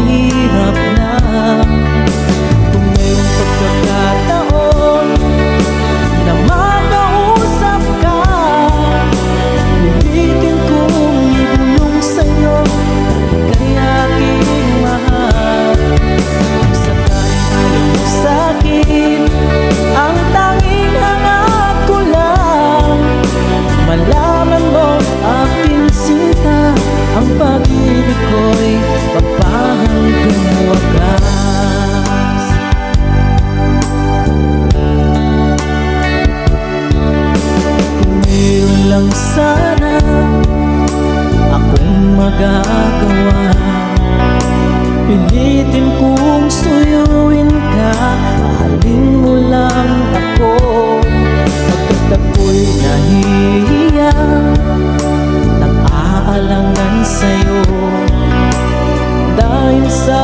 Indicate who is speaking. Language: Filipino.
Speaker 1: mahirap na. Kung ngayong pagkakataon na makausap ka, pilitin kong ibulong sa'yo kay aking mahal. Kung sakaling ayaw mo sa'kin, ang tanging hangat ko lang malaman mo aking sinta, ang pag-ibig ko'y papahanggang wakas. Kung meron lang sana akong magagawa, pilitin kong suyuin ka, mahalin mo lang ako. Pagkat ako'y nahihiya, nag-aalangan sa'yo dahil sa